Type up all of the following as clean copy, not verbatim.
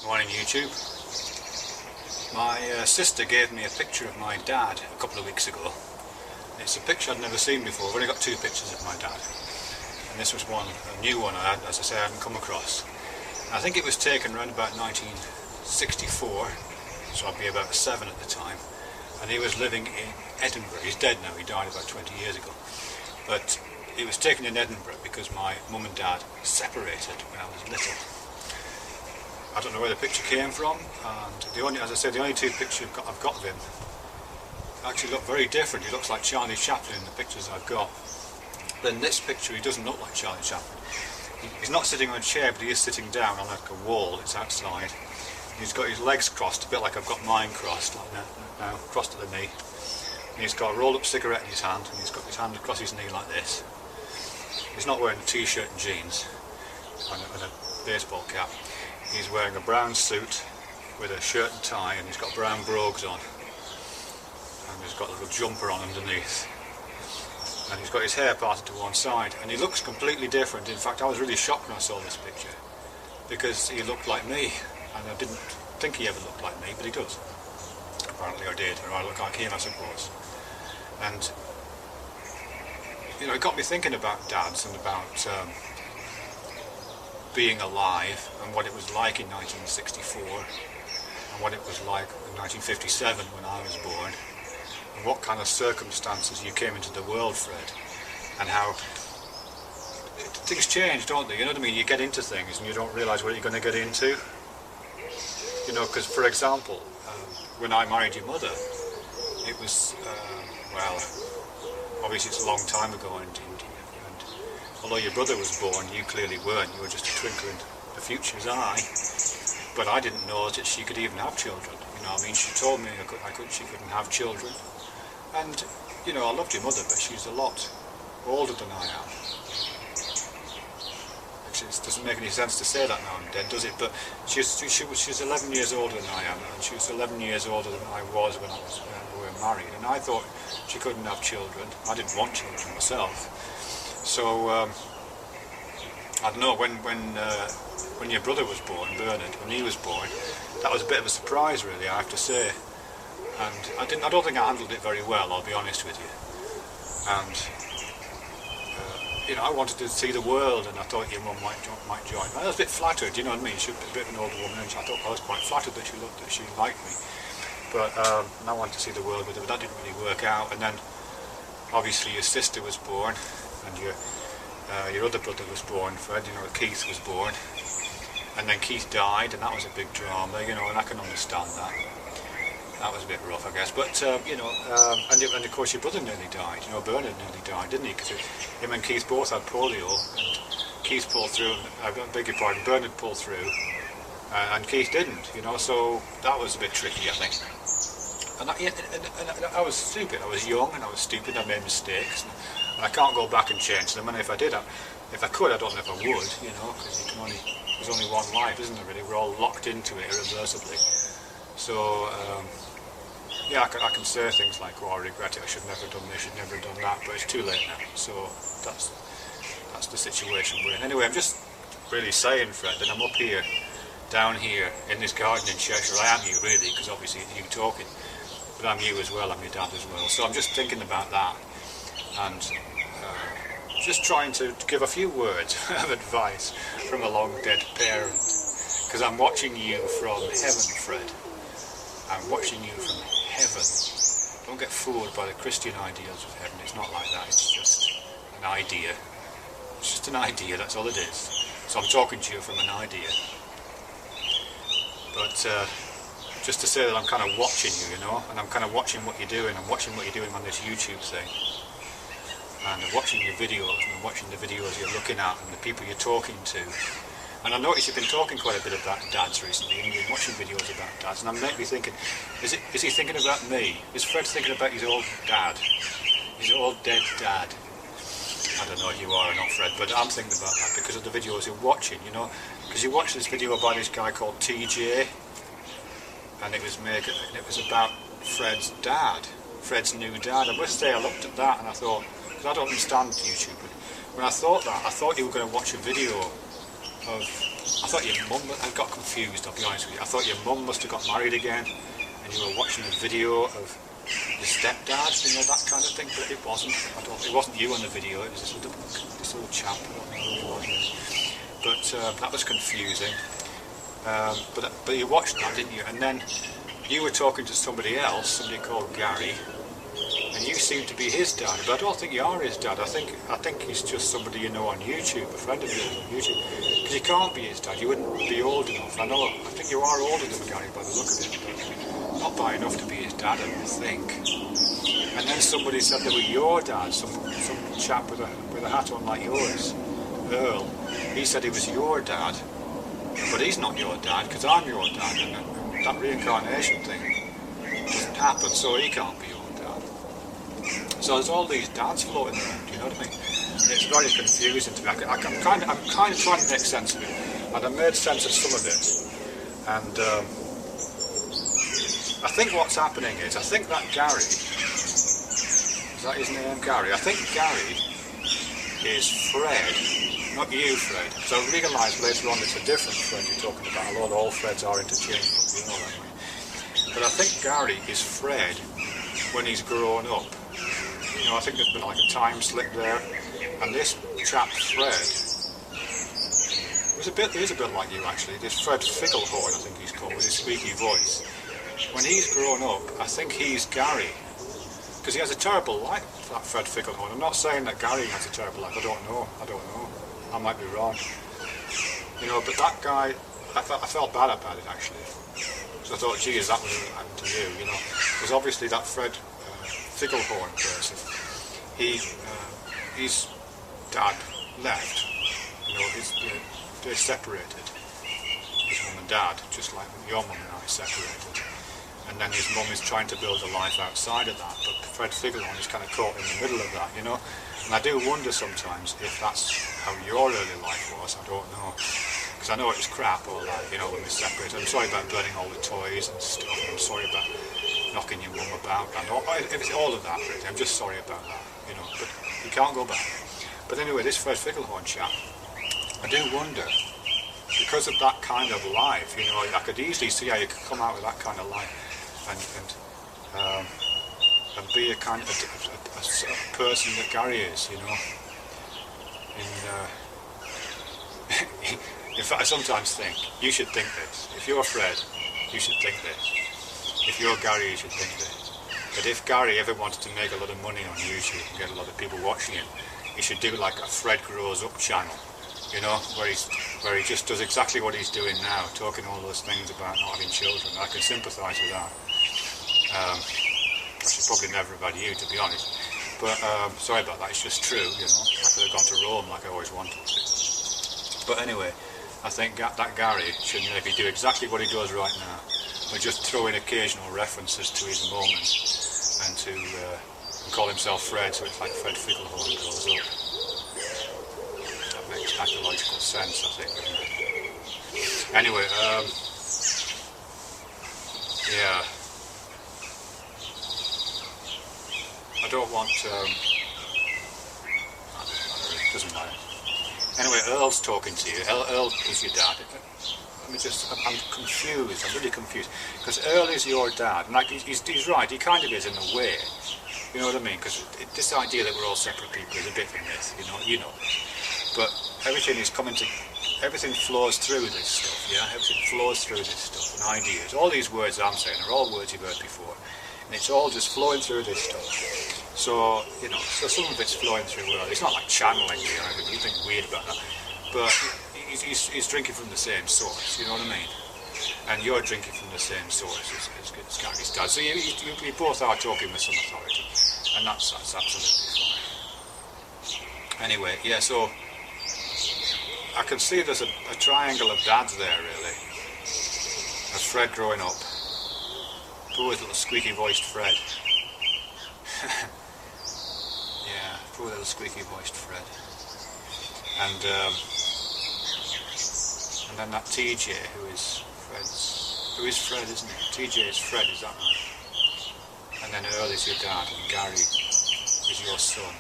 Morning YouTube. My sister gave me a picture of my dad a couple of weeks ago. It's a picture I'd never seen before. I've only got two pictures of my dad. And this was one, a new one I had, as I say, I hadn't come across. I think it was taken around about 1964, so I'd be about 7 at the time. And he was living in Edinburgh. He's dead now, he died about 20 years ago. But it was taken in Edinburgh because my mum and dad separated when I was little. I don't know where the picture came from, and as I said, the only two pictures I've got of him actually look very different. He looks like Charlie Chaplin in the pictures I've got. But in this picture he doesn't look like Charlie Chaplin. He's not sitting on a chair, but he is sitting down on like a wall. It's outside. He's got his legs crossed, a bit like I've got mine crossed, like that now, crossed at the knee. And he's got a rolled up cigarette in his hand, and he's got his hand across his knee like this. He's not wearing a t-shirt and jeans and a baseball cap. He's wearing a brown suit with a shirt and tie, and he's got brown brogues on, and he's got a little jumper on underneath, and he's got his hair parted to one side, and he looks completely different. In fact, I was really shocked when I saw this picture because he looked like me, and I didn't think he ever looked like me, but he does. Apparently I did, or I look like him, I suppose. And you know, it got me thinking about dads and about being alive, and what it was like in 1964, and what it was like in 1957 when I was born, and what kind of circumstances you came into the world, Fred, and how things change, don't they? You know what I mean? You get into things and you don't realise what you're going to get into. You know, because for example, when I married your mother, it was, well, obviously it's a long time ago, and although your brother was born, you clearly weren't. You were just a twinkle in the future's eye. But I didn't know that she could even have children. You know, I mean, she told me she couldn't have children. And, you know, I loved your mother, but she's a lot older than I am. Actually, it doesn't make any sense to say that now I'm dead, does it? But she's 11 years older than I am, and she was 11 years older than I was when we were married. And I thought she couldn't have children. I didn't want children myself. So, I don't know, when your brother was born, Bernard, when he was born, that was a bit of a surprise really, I have to say. And I don't think I handled it very well, I'll be honest with you. And, you know, I wanted to see the world, and I thought your mum might join. I was a bit flattered, you know what I mean? She was a bit of an older woman, and I thought I was quite flattered that she liked me. But, and I wanted to see the world with her, but that didn't really work out. And then, obviously, your sister was born. And your other brother was born, Fred, you know, Keith was born, and then Keith died, and that was a big drama, you know, and I can understand that. That was a bit rough, I guess, but, you know, and of course your brother nearly died, you know, Bernard nearly died, didn't he, because him and Keith both had polio, and Keith pulled through, I beg your pardon, Bernard pulled through, and Keith didn't, you know, so that was a bit tricky, I think. And I was stupid, I was young, and I was stupid, I made mistakes. And I can't go back and change them, and if I did, if I could, I don't know if I would, you know, because there's only one life, isn't there, really? We're all locked into it irreversibly. So, yeah, I can say things like, oh, I regret it, I should never have done this, I should never have done that, but it's too late now. So, that's the situation we're in. Anyway, I'm just really saying, Fred, that I'm up here, down here, in this garden in Cheshire. I am you, really, because obviously it's you talking, but I'm you as well, I'm your dad as well. So I'm just thinking about that. And just trying to give a few words of advice from a long dead parent, because I'm watching you from heaven, Fred. I'm watching you from heaven. Don't get fooled by the Christian ideals of heaven. It's not like that. It's just an idea. It's just an idea, that's all it is. So I'm talking to you from an idea. But just to say that I'm kind of watching you, you know, and I'm kind of watching what you're doing. I'm watching what you're doing on this YouTube thing. And I'm watching your videos, and I'm watching the videos you're looking at, and the people you're talking to. And I noticed you've been talking quite a bit about dads recently, and you've been watching videos about dads, and I'm maybe thinking, is he thinking about me? Is Fred thinking about his old dad? His old dead dad? I don't know if you are or not, Fred, but I'm thinking about that because of the videos you're watching, you know. Because you watched this video by this guy called TJ, and it was about Fred's dad, Fred's new dad. I must say, I looked at that and I thought, I don't understand YouTube, but when I thought that, I thought you were going to watch a video of I thought your mum, I got confused, I'll be honest with you. I thought your mum must have got married again and you were watching a video of your stepdad, you know, that kind of thing, but it wasn't. It wasn't you on the video, it was this little chap, I don't know who he was. But that was confusing. But you watched that, didn't you? And then you were talking to somebody else, somebody called Gary, and you seemed to be his dad, but I don't think you are his dad. I think he's just somebody you know on YouTube, a friend of yours on YouTube. Because he can't be his dad, you wouldn't be old enough. I think you are older than Gary by the look of it, but not by enough to be his dad, I don't think. And then somebody said they were your dad, some chap with a hat on like yours, Earl. He said he was your dad, but he's not your dad, because I'm your dad, and that reincarnation thing doesn't happen, so he can't be your dad. So there's all these dads floating around, you know what I mean? And it's very confusing to me. I'm kind of trying to make sense of it, and I made sense of some of it. And I think what's happening is, I think that Gary, is that his name, Gary? I think Gary is Fred, not you, Fred. So I realised later on it's a different Fred you're talking about, although all Freds are interchangeable, you know that way. But I think Gary is Fred when he's grown up. You know, I think there's been like a time slip there, and this chap Fred is a bit like you actually. This Fred Ficklehorn, I think he's called, with his squeaky voice. When he's grown up, I think he's Gary, because he has a terrible life, that Fred Ficklehorn. I'm not saying that Gary has a terrible life. I don't know. I might be wrong. You know, but that guy, I felt bad about it actually. So I thought, geez, that would have happened to you, you know. Because obviously that Fred Ficklehorn person, his dad left. You know, they're separated. His mum and dad, just like your mum and I separated. And then his mum is trying to build a life outside of that. But Fred Ficklehorn is kind of caught in the middle of that, you know. And I do wonder sometimes if that's how your early life was. I don't know. Because I know it was crap, all that, you know, when we separated. I'm sorry about burning all the toys and stuff. I'm sorry about knocking your mum about and all of that, really. I'm just sorry about that, you know. But you can't go back. But anyway, this Fred Ficklehorn chap, I do wonder, because of that kind of life, you know, I could easily see how you could come out with that kind of life and be a kind of a person that Gary is, you know. In fact, I sometimes think, you should think this. If you're Fred, you should think this. If you're Gary, you should think this. That if Gary ever wanted to make a lot of money on YouTube and get a lot of people watching him, he should do like a Fred Grows Up channel, you know, where he just does exactly what he's doing now, talking all those things about not having children. I can sympathise with that. I should probably never have had you, to be honest. But sorry about that, it's just true, you know. I could have gone to Rome like I always wanted to. But anyway, I think that Gary should maybe do exactly what he does right now, but just throw in occasional references to his moment and to call himself Fred, so it's like Fred Ficklehorn grows up. That makes pathological sense, I think. Anyway, yeah. I don't want, it doesn't matter. Anyway, Earl's talking to you. Earl is your dad. I'm confused, I'm really confused. Because Earl is your dad, and like he's right, he kind of is in a way. You know what I mean? Because this idea that we're all separate people is a bit of a myth, you know. But everything flows through this stuff, yeah? Everything flows through this stuff, and ideas. All these words I'm saying are all words you've heard before. And it's all just flowing through this stuff. So, you know, so some of it's flowing through Earl. It's not like channeling you know, you think weird about that. But he's drinking from the same source, you know what I mean? And you're drinking from the same source as Gary's dad. So you both are talking with some authority. And that's absolutely fine. Anyway, yeah, so I can see there's a triangle of dads there, really. A Fred growing up. Poor little squeaky voiced Fred. Yeah, poor little squeaky voiced Fred. And then that TJ, who is Fred, isn't it? TJ is Fred, is that right? And then Earl is your dad, and Gary is your son.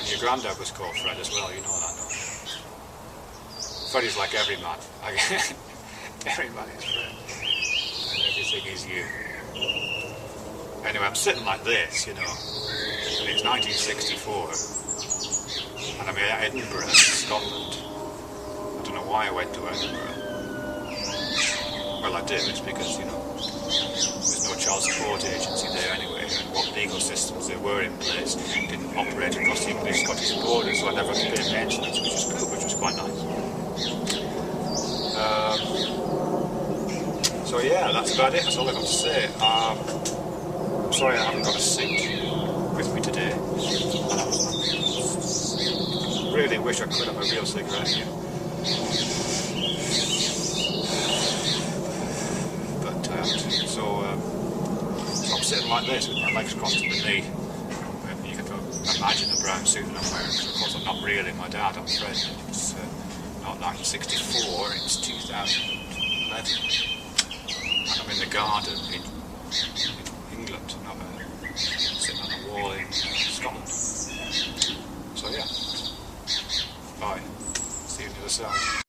And your granddad was called Fred as well, you know that, don't you? Freddie's like every man. Every man is Fred. And everything is you. Anyway, I'm sitting like this, you know, and it's 1964, and I'm in Edinburgh, Scotland. I don't know why I went to Edinburgh. Well, I did. It's because, you know, there's no child support agency there anyway, and what legal systems there were in place didn't operate across the English-Scottish border, so I never had to pay maintenance, which was good, which was quite nice. So yeah, that's about it. That's all I've got to say. I'm sorry I haven't got a seat with me today. Really wish I could have a real cigarette here. So I'm sitting like this with my legs crossed to the knee. You can imagine the brown suit that I'm wearing, because of course I'm not really my dad, I'm Fred. It's not 1964, it's 2011. And I'm in the garden in England, not sitting on a wall in Scotland. So yeah, bye. See you on the other side.